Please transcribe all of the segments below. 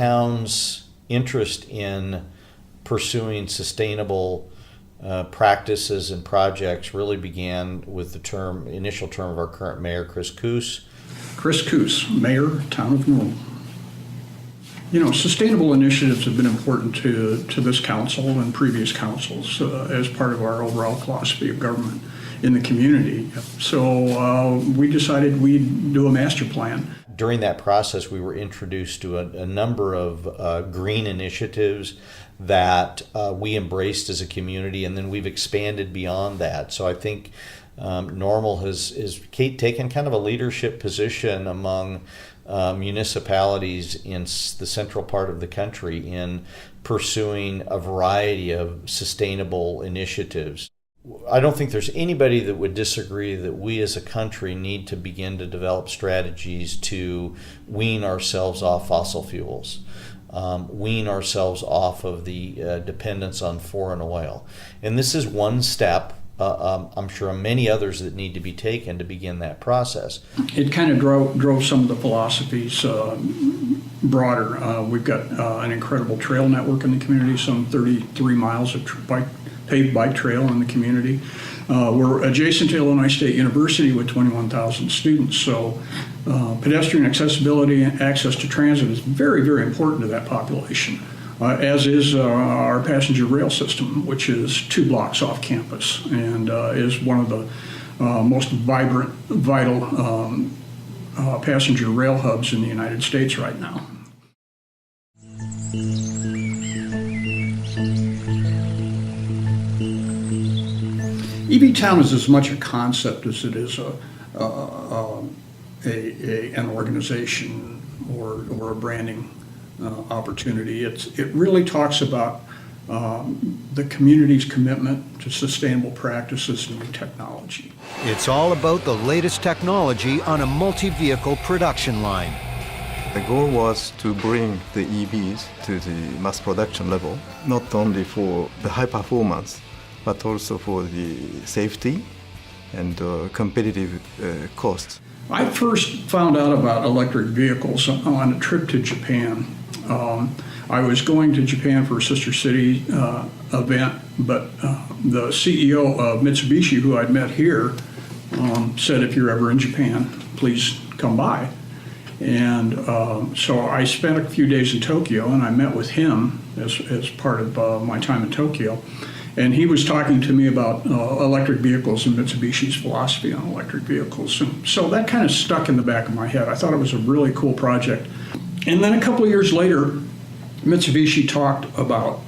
town's interest in pursuing sustainable practices and projects really began with the initial term of our current mayor, Chris Koos. Chris Koos, Mayor, Town of Normal. You know, sustainable initiatives have been important to this council and previous councils as part of our overall philosophy of government in the community. So we decided we'd do a master plan. During that process, we were introduced to a number of green initiatives that we embraced as a community, and then we've expanded beyond that. So I think Normal has taken kind of a leadership position among municipalities in the central part of the country in pursuing a variety of sustainable initiatives. I don't think there's anybody that would disagree that we as a country need to begin to develop strategies to wean ourselves off fossil fuels, wean ourselves off of the dependence on foreign oil. And this is one step. I'm sure many others that need to be taken to begin that process. It kind of drove some of the philosophies broader. We've got an incredible trail network in the community, some 33 miles of paved bike trail in the community. We're adjacent to Illinois State University with 21,000 students, so pedestrian accessibility and access to transit is very, very important to that population, as is our passenger rail system, which is 2 blocks off campus and is one of the most vibrant, vital passenger rail hubs in the United States right now. EV Town is as much a concept as it is an organization or a branding opportunity. It really talks about the community's commitment to sustainable practices and new technology. It's all about the latest technology on a multi-vehicle production line. The goal was to bring the EVs to the mass production level, not only for the high performance, but also for the safety and competitive costs. I first found out about electric vehicles on a trip to Japan. I was going to Japan for a Sister City event, but the CEO of Mitsubishi, who I'd met here, said, if you're ever in Japan, please come by. And so I spent a few days in Tokyo, and I met with him as part of my time in Tokyo. And he was talking to me about electric vehicles and Mitsubishi's philosophy on electric vehicles. And so that kind of stuck in the back of my head. I thought it was a really cool project. And then a couple of years later, Mitsubishi talked about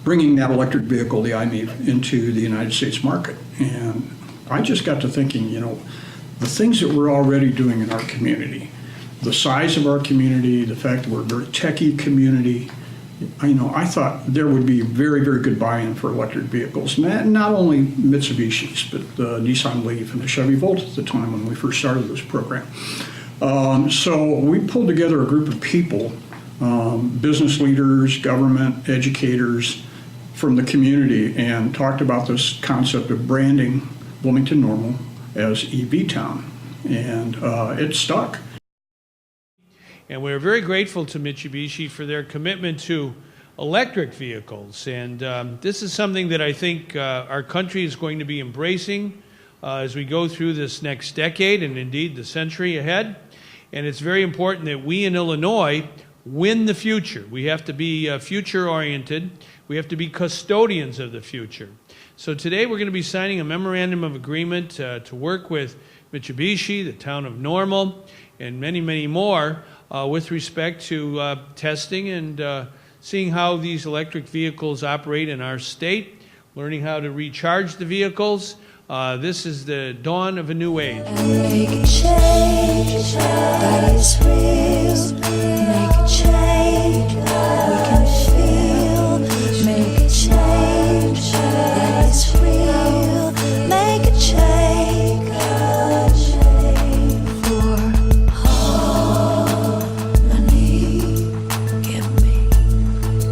bringing that electric vehicle, the i-MiEV, into the United States market. And I just got to thinking, you know, the things that we're already doing in our community, the size of our community, the fact that we're a very techie community, I thought there would be very, very good buy-in for electric vehicles. Not only Mitsubishi's, but the Nissan Leaf and the Chevy Volt at the time when we first started this program. So we pulled together a group of people, business leaders, government, educators from the community, and talked about this concept of branding Bloomington Normal as EV Town. And it stuck. And we're very grateful to Mitsubishi for their commitment to electric vehicles. And this is something that I think our country is going to be embracing as we go through this next decade and indeed the century ahead. And it's very important that we in Illinois win the future. We have to be future-oriented. We have to be custodians of the future. So today we're going to be signing a memorandum of agreement to work with Mitsubishi, the town of Normal, and many, many more with respect to testing and seeing how these electric vehicles operate in our state, learning how to recharge the vehicles. This is the dawn of a new age. Make a change that is real. Make a change we can feel. Make a change that is real. Make a change for harmony. Give me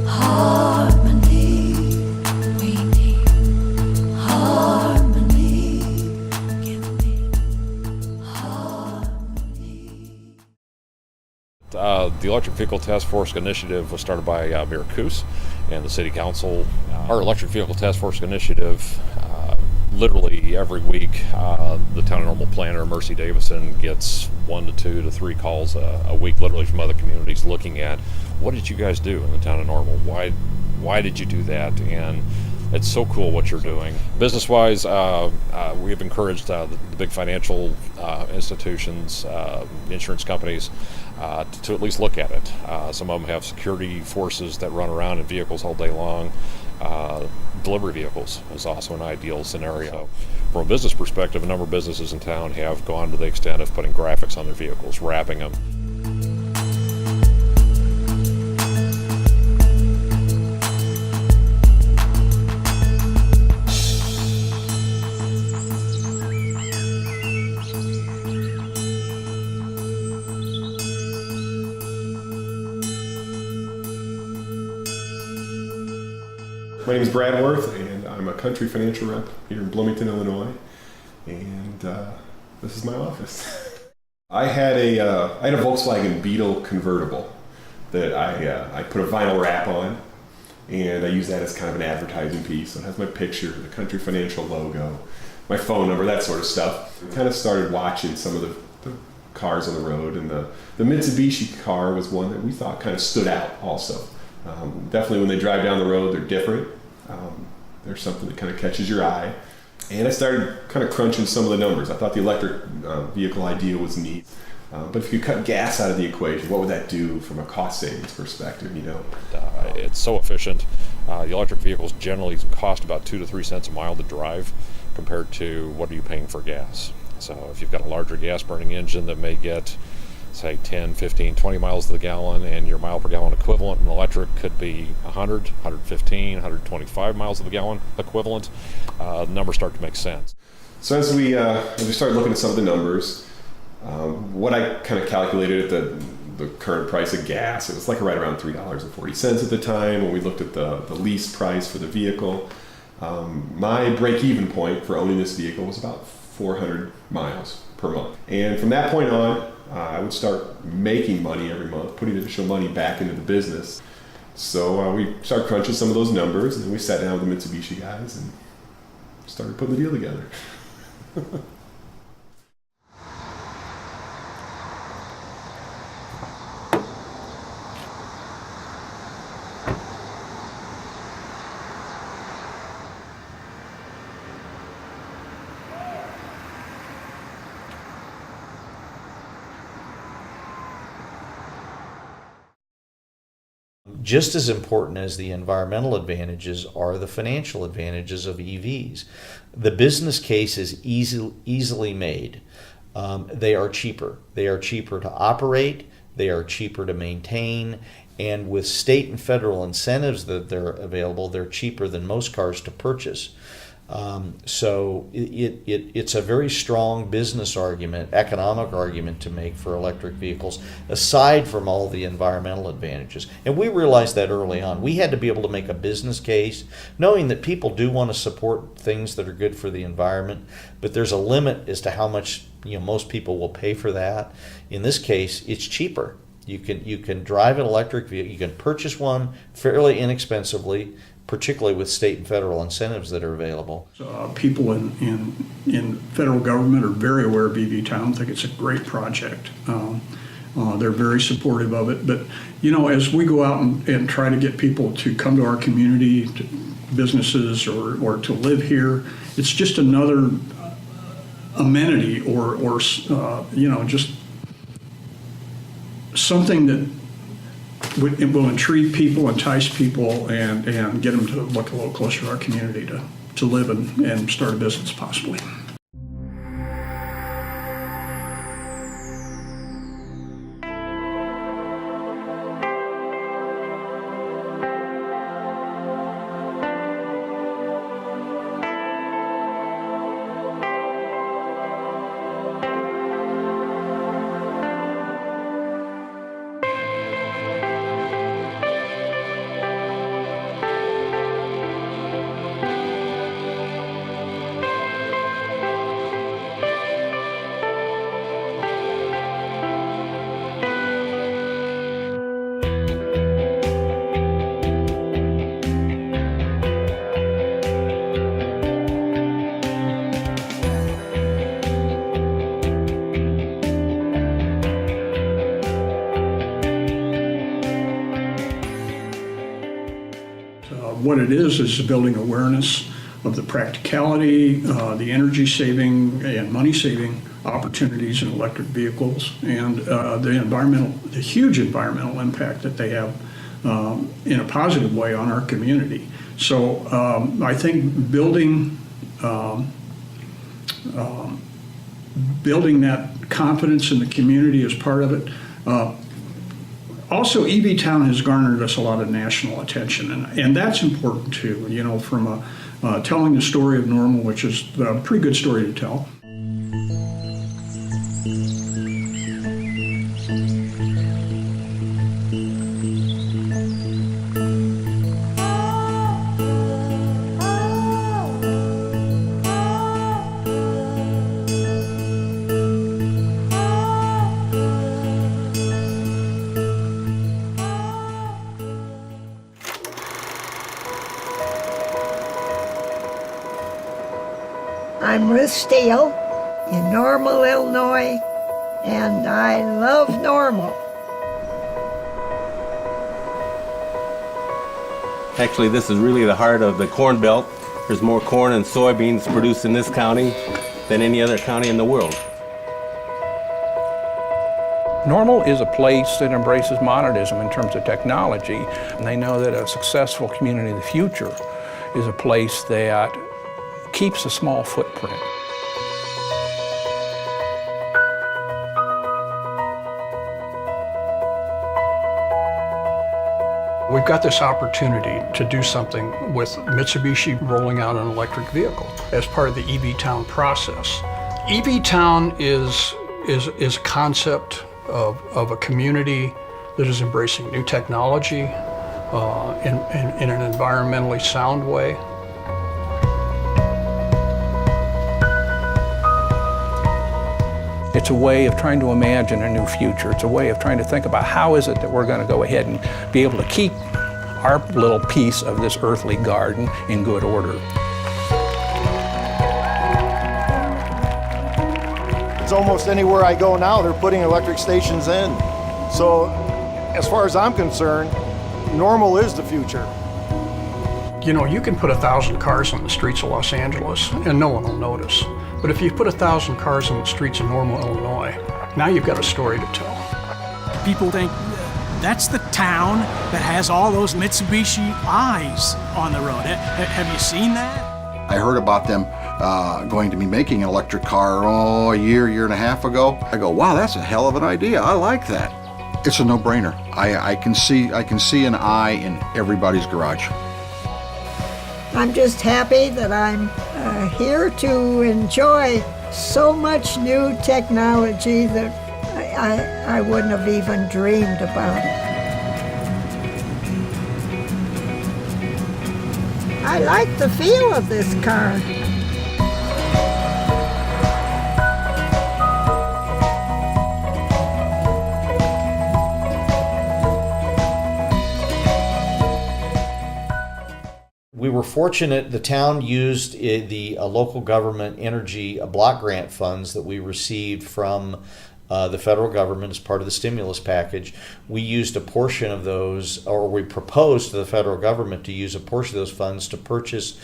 harmony. We need harmony. Give me harmony. Electric Vehicle Task Force Initiative was started by Mayor Coos and the City Council. Our Electric Vehicle Task Force Initiative, literally every week, the Town of Normal planner, Mercy Davison, gets 1 to 2 to 3 calls a week, literally from other communities, looking at what did you guys do in the Town of Normal? Why did you do that? And it's so cool what you're doing. Business-wise, we have encouraged the big financial institutions, insurance companies, to at least look at it. Some of them have security forces that run around in vehicles all day long. Delivery vehicles is also an ideal scenario. From a business perspective, a number of businesses in town have gone to the extent of putting graphics on their vehicles, wrapping them. My name is Brad Worth, and I'm a country financial rep here in Bloomington, Illinois, and this is my office. I had a Volkswagen Beetle convertible that I put a vinyl wrap on, and I use that as kind of an advertising piece. So it has my picture, the country financial logo, my phone number, that sort of stuff. I kind of started watching some of the cars on the road, and the Mitsubishi car was one that we thought kind of stood out also. Definitely when they drive down the road, they're different. There's something that kind of catches your eye. And I started kind of crunching some of the numbers. I thought the electric vehicle idea was neat. But if you cut gas out of the equation, what would that do from a cost savings perspective, you know? It's so efficient. The electric vehicles generally cost about 2 to 3 cents a mile to drive compared to what are you paying for gas. So if you've got a larger gas burning engine that may get, say, 10, 15, 20 miles to the gallon, and your mile per gallon equivalent in electric could be 100, 115, 125 miles to the gallon equivalent, the numbers start to make sense. So as we started looking at some of the numbers, what I kind of calculated at the current price of gas, it was like right around $3.40 at the time. When we looked at the lease price for the vehicle, my break-even point for owning this vehicle was about 400 miles per month. And from that point on, I would start making money every month, putting additional money back into the business. So we started crunching some of those numbers, and then we sat down with the Mitsubishi guys and started putting the deal together. Just as important as the environmental advantages are the financial advantages of EVs. The business case is easily made. They are cheaper. They are cheaper to operate. They are cheaper to maintain. And with state and federal incentives that they're available, they're cheaper than most cars to purchase. So it's a very strong business argument, economic argument to make for electric vehicles, aside from all the environmental advantages. And we realized that early on. We had to be able to make a business case, knowing that people do want to support things that are good for the environment, but there's a limit as to how much most people will pay for that. In this case, it's cheaper. You can drive an electric vehicle. You can purchase one fairly inexpensively, particularly with state and federal incentives that are available. People in federal government are very aware of EV Town, think it's a great project. They're very supportive of it. But, as we go out and try to get people to come to our community, to businesses or to live here, it's just another amenity or just something that it will intrigue people, entice people, and get them to look a little closer to our community to live and start a business possibly. what it is building awareness of the practicality, the energy saving and money saving opportunities in electric vehicles, and the huge environmental impact that they have in a positive way on our community. So I think building that confidence in the community is part of it. Also, EV Town has garnered us a lot of national attention, and that's important too. You know, from telling the story of Normal, which is a pretty good story to tell. I'm Ruth Steele in Normal, Illinois, and I love Normal. Actually, this is really the heart of the Corn Belt. There's more corn and soybeans produced in this county than any other county in the world. Normal is a place that embraces modernism in terms of technology, and they know that a successful community of the future is a place that keeps a small footprint. We've got this opportunity to do something with Mitsubishi rolling out an electric vehicle as part of the EV Town process. EV Town is a concept of a community that is embracing new technology in an environmentally sound way. It's a way of trying to imagine a new future. It's a way of trying to think about how is it that we're going to go ahead and be able to keep our little piece of this earthly garden in good order. It's almost anywhere I go now, they're putting electric stations in. So as far as I'm concerned, Normal is the future. You know, you can put 1,000 cars on the streets of Los Angeles and no one will notice. But if you put 1,000 cars on the streets of Normal, Illinois, now you've got a story to tell. People think that's the town that has all those Mitsubishi eyes on the road. Have you seen that? I heard about them going to be making an electric car, a year and a half ago. I go, wow, that's a hell of an idea. I like that. It's a no-brainer. I can see an eye in everybody's garage. I'm just happy that I'm here to enjoy so much new technology that I wouldn't have even dreamed about. I like the feel of this car. We were fortunate the town used the local government energy block grant funds that we received from the federal government as part of the stimulus package. We used a portion of those, or we proposed to the federal government to use a portion of those funds to purchase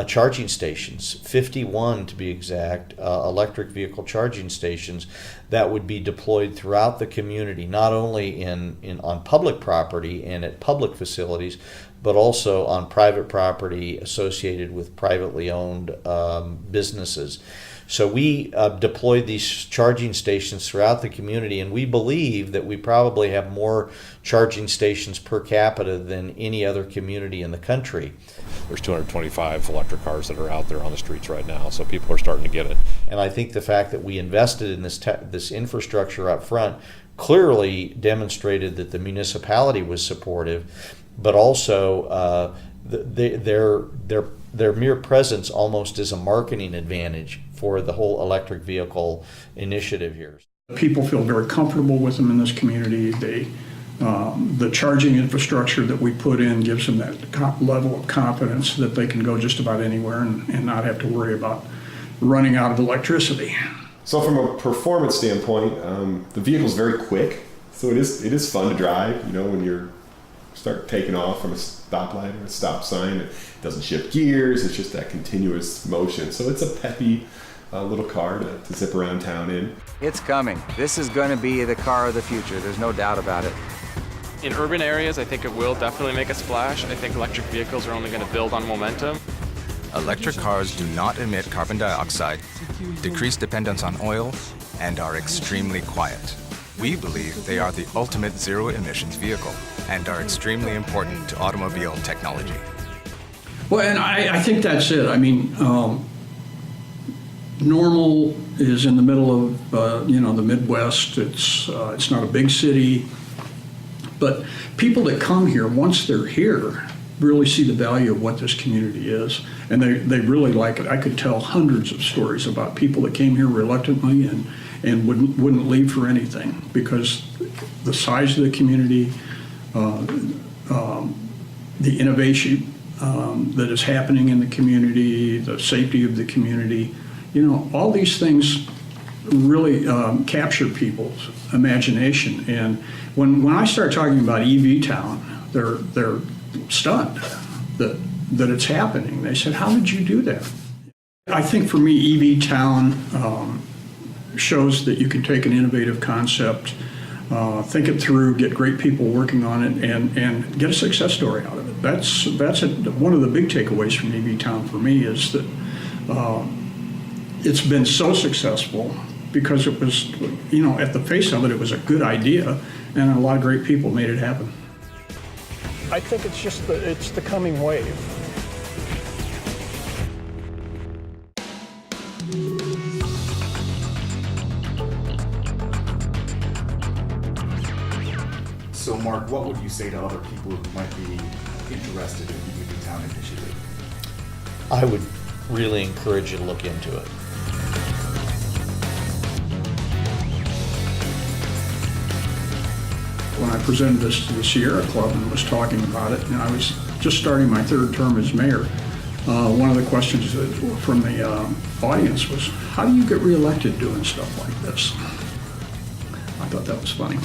charging stations, 51 to be exact, electric vehicle charging stations that would be deployed throughout the community, not only on public property and at public facilities, but also on private property associated with privately owned businesses. So we deployed these charging stations throughout the community, and we believe that we probably have more charging stations per capita than any other community in the country. There's 225 electric cars that are out there on the streets right now, so people are starting to get it. And I think the fact that we invested in this infrastructure up front clearly demonstrated that the municipality was supportive, but also their mere presence almost is a marketing advantage for the whole electric vehicle initiative here. People feel very comfortable with them in this community. The charging infrastructure that we put in gives them that level of confidence that they can go just about anywhere and not have to worry about running out of electricity. So from a performance standpoint, the vehicle's very quick, so it is fun to drive. You know, when you're start taking off from a stoplight or a stop sign. It doesn't shift gears. It's just that continuous motion. So it's a peppy little car to zip around town in. It's coming. This is going to be the car of the future. There's no doubt about it. In urban areas, I think it will definitely make a splash. I think electric vehicles are only going to build on momentum. Electric cars do not emit carbon dioxide, decrease dependence on oil, and are extremely quiet. We believe they are the ultimate zero-emissions vehicle and are extremely important to automobile technology. Well, and I think that's it. I mean, Normal is in the middle of the Midwest. It's not a big city, but people that come here, once they're here, really see the value of what this community is, and they really like it. I could tell hundreds of stories about people that came here reluctantly and wouldn't leave for anything because the size of the community, the innovation that is happening in the community, the safety of the community. All these things really capture people's imagination. And when I start talking about EV Town, they're stunned that it's happening. They said, "How did you do that?" I think for me, EV Town shows that you can take an innovative concept, think it through, get great people working on it, and get a success story out of it. That's one of the big takeaways from EV Town for me is that it's been so successful because it was, at the face of it, it was a good idea, and a lot of great people made it happen. I think it's just it's the coming wave. So Mark, what would you say to other people who might be interested in the EV Town initiative? I would really encourage you to look into it. When I presented this to the Sierra Club and was talking about it, and I was just starting my third term as mayor, one of the questions from the audience was, how do you get reelected doing stuff like this? I thought that was funny.